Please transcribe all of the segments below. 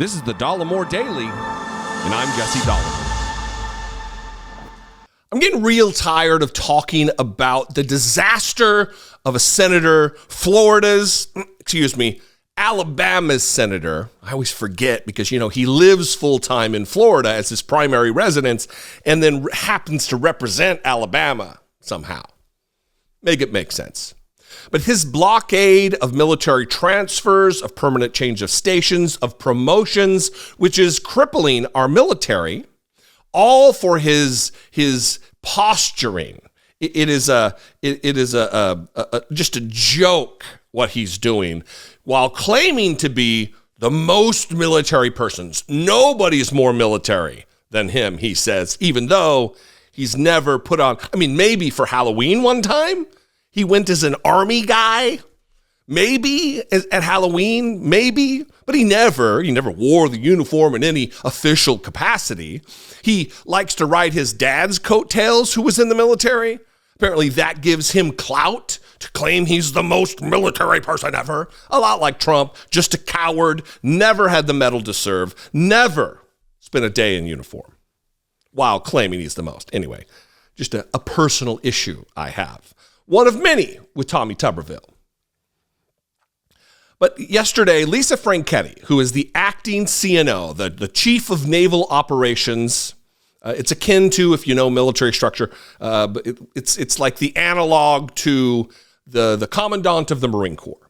This is the Dollemore Daily, and I'm Jesse Dollemore. I'm getting real tired of talking about the disaster of a senator, Alabama's senator. I always forget because, he lives full-time in Florida as his primary residence and then happens to represent Alabama somehow. Make it make sense. But his blockade of military transfers, of permanent change of stations, of promotions, which is crippling our military, all for his posturing. It is just a joke what he's doing, while claiming to be the most military persons. Nobody's more military than him, he says, even though he's never put on, maybe for Halloween one time, he went as an army guy, maybe at Halloween, maybe, but he never wore the uniform in any official capacity. He likes to ride his dad's coattails, who was in the military. Apparently that gives him clout to claim he's the most military person ever. A lot like Trump, just a coward, never had the medal to serve, never spent a day in uniform while claiming he's the most. Anyway, just a personal issue I have. One of many with Tommy Tuberville. But yesterday, Lisa Franchetti, who is the acting CNO, the chief of naval operations, it's akin to, if you know military structure, but it's like the analog to the commandant of the Marine Corps.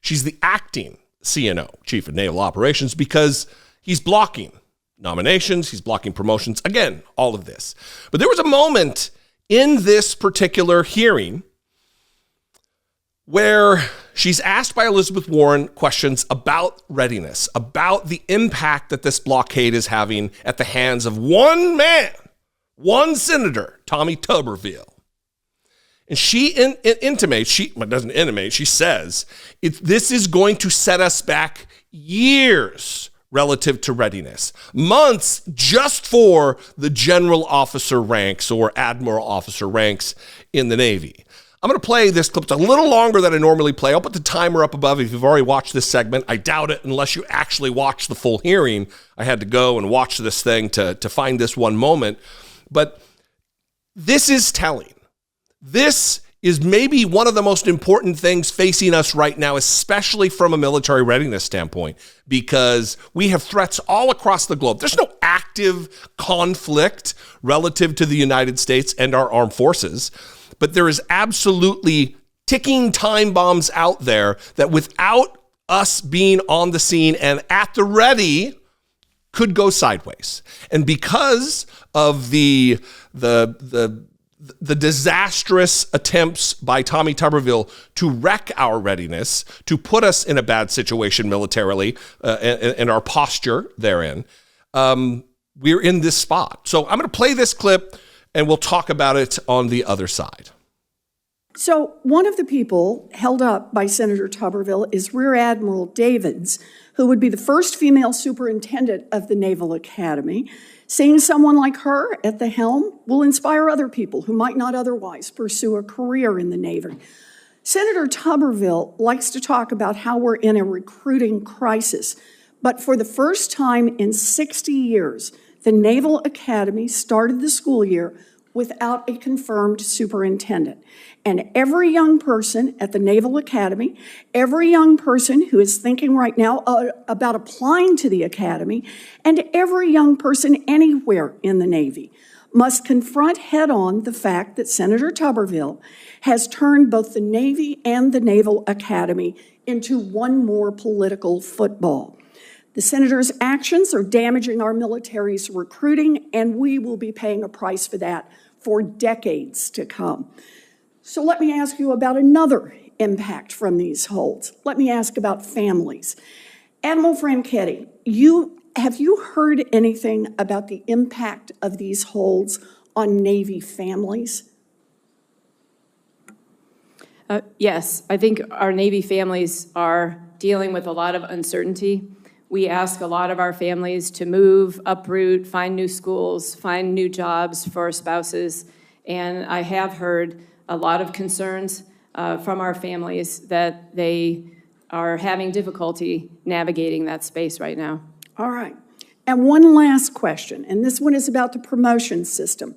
She's the acting CNO, chief of naval operations, because he's blocking nominations, he's blocking promotions, again, all of this. But there was a moment in this particular hearing where she's asked by Elizabeth Warren questions about readiness, about the impact that this blockade is having at the hands of one man, one senator, Tommy Tuberville. And she she says, this is going to set us back years relative to readiness, months just for the general officer ranks or admiral officer ranks in the Navy. I'm going to play this clip. It's a little longer than I normally play. I'll put the timer up above if you've already watched this segment. I doubt it unless you actually watch the full hearing. I had to go and watch this thing to find this one moment. But this is telling. This is maybe one of the most important things facing us right now, especially from a military readiness standpoint, because we have threats all across the globe. There's no active conflict relative to the United States and our armed forces, but there is absolutely ticking time bombs out there that without us being on the scene and at the ready could go sideways. And because of the disastrous attempts by Tommy Tuberville to wreck our readiness, to put us in a bad situation militarily, and our posture therein, we're in this spot. So I'm going to play this clip, and we'll talk about it on the other side. So one of the people held up by Senator Tuberville is Rear Admiral Davids, who would be the first female superintendent of the Naval Academy. Seeing someone like her at the helm will inspire other people who might not otherwise pursue a career in the Navy. Senator Tuberville likes to talk about how we're in a recruiting crisis, but for the first time in 60 years, the Naval Academy started the school year without a confirmed superintendent. And every young person at the Naval Academy, every young person who is thinking right now about applying to the Academy, and every young person anywhere in the Navy must confront head-on the fact that Senator Tuberville has turned both the Navy and the Naval Academy into one more political football. The senator's actions are damaging our military's recruiting, and we will be paying a price for that for decades to come. So let me ask you about another impact from these holds. Let me ask about families. Admiral Franchetti, have you heard anything about the impact of these holds on Navy families? Yes, I think our Navy families are dealing with a lot of uncertainty. We ask a lot of our families to move, uproot, find new schools, find new jobs for our spouses. And I have heard a lot of concerns from our families that they are having difficulty navigating that space right now. All right. And one last question, and this one is about the promotion system.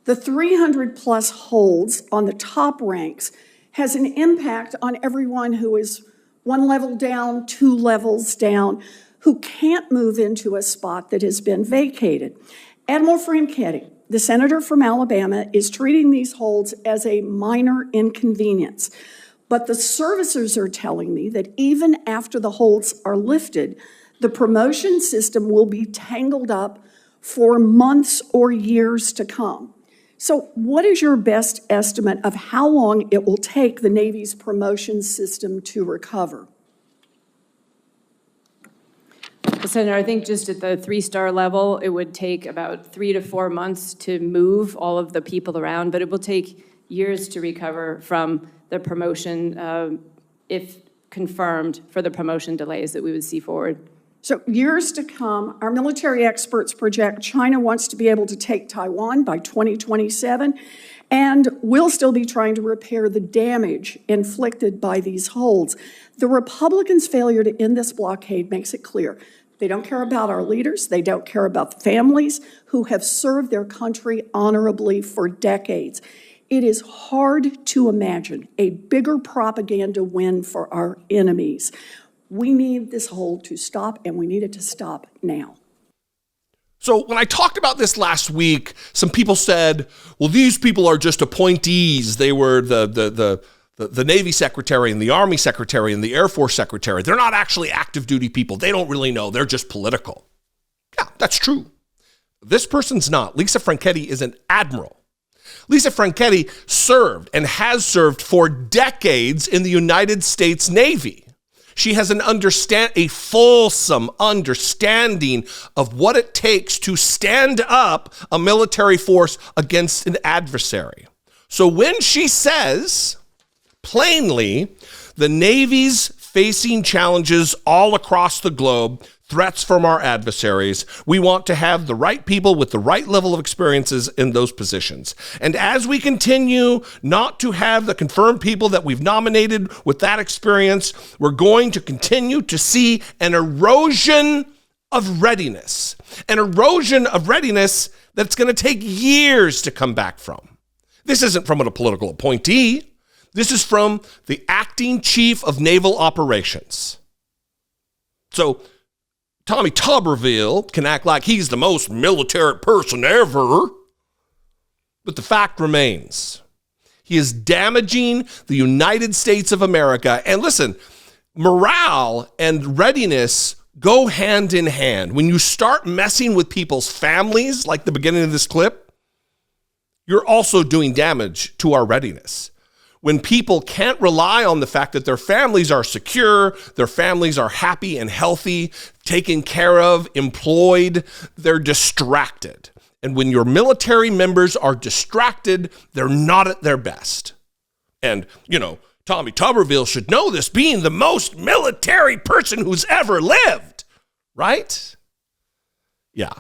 The 300-plus holds on the top ranks has an impact on everyone who is one level down, 2 levels down, who can't move into a spot that has been vacated. Admiral Franchetti, the senator from Alabama, is treating these holds as a minor inconvenience. But the servicers are telling me that even after the holds are lifted, the promotion system will be tangled up for months or years to come. So what is your best estimate of how long it will take the Navy's promotion system to recover? Well, Senator, I think just at the 3-star level, it would take about 3 to 4 months to move all of the people around, but it will take years to recover from the promotion, if confirmed, for the promotion delays that we would see forward. So years to come, our military experts project China wants to be able to take Taiwan by 2027, and we'll still be trying to repair the damage inflicted by these holds. The Republicans' failure to end this blockade makes it clear they don't care about our leaders, they don't care about the families who have served their country honorably for decades. It is hard to imagine a bigger propaganda win for our enemies. We need this hold to stop, and we need it to stop now. So when I talked about this last week, some people said, well, these people are just appointees. They were the Navy secretary and the Army secretary and the Air Force secretary. They're not actually active duty people. They don't really know. They're just political. Yeah, that's true. This person's not. Lisa Franchetti is an admiral. Lisa Franchetti served and has served for decades in the United States Navy. She has a fulsome understanding of what it takes to stand up a military force against an adversary. So when she says, plainly, the Navy's facing challenges all across the globe, threats from our adversaries, we want to have the right people with the right level of experiences in those positions. And as we continue not to have the confirmed people that we've nominated with that experience, we're going to continue to see an erosion of readiness. An erosion of readiness that's going to take years to come back from. This isn't from a political appointee. This is from the acting chief of naval operations. So Tommy Tuberville can act like he's the most military person ever, but the fact remains, he is damaging the United States of America. And listen, morale and readiness go hand in hand. When you start messing with people's families, like the beginning of this clip, you're also doing damage to our readiness. When people can't rely on the fact that their families are secure, their families are happy and healthy, taken care of, employed, they're distracted. And when your military members are distracted, they're not at their best. And, Tommy Tuberville should know this, being the most military person who's ever lived, right? Yeah.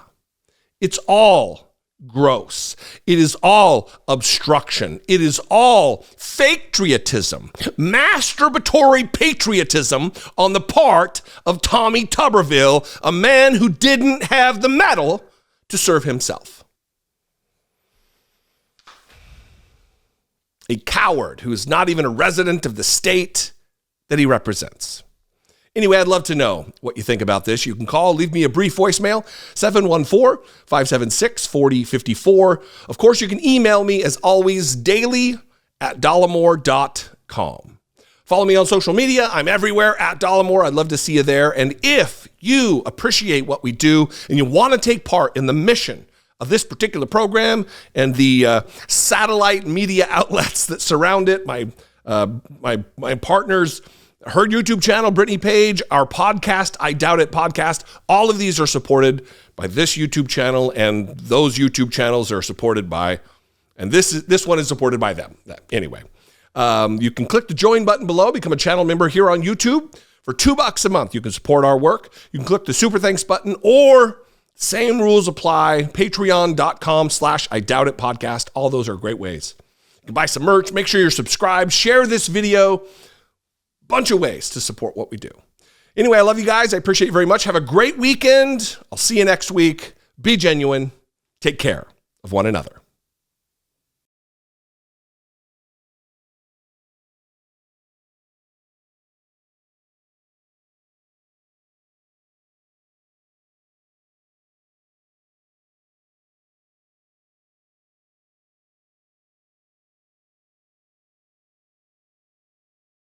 It's all gross. It is all obstruction. It is all fake patriotism, masturbatory patriotism on the part of Tommy Tuberville, a man who didn't have the mettle to serve himself. A coward who is not even a resident of the state that he represents. Anyway, I'd love to know what you think about this. You can call, leave me a brief voicemail, 714-576-4054. Of course, you can email me, as always, daily@dollemore.com. Follow me on social media. I'm everywhere at Dollemore. I'd love to see you there. And if you appreciate what we do and you want to take part in the mission of this particular program and the satellite media outlets that surround it, my partners, her YouTube channel, Brittany Page, our podcast, I Doubt It podcast, all of these are supported by this YouTube channel, and those YouTube channels are supported by, and this one is supported by them. Anyway, you can click the join button below, become a channel member here on YouTube. For $2 a month, you can support our work. You can click the super thanks button, or same rules apply, patreon.com/I Doubt It podcast. All those are great ways. You can buy some merch. Make sure you're subscribed. Share this video. bunch of ways to support what we do. Anyway, I love you guys. I appreciate you very much. Have a great weekend. I'll see you next week. Be genuine. Take care of one another.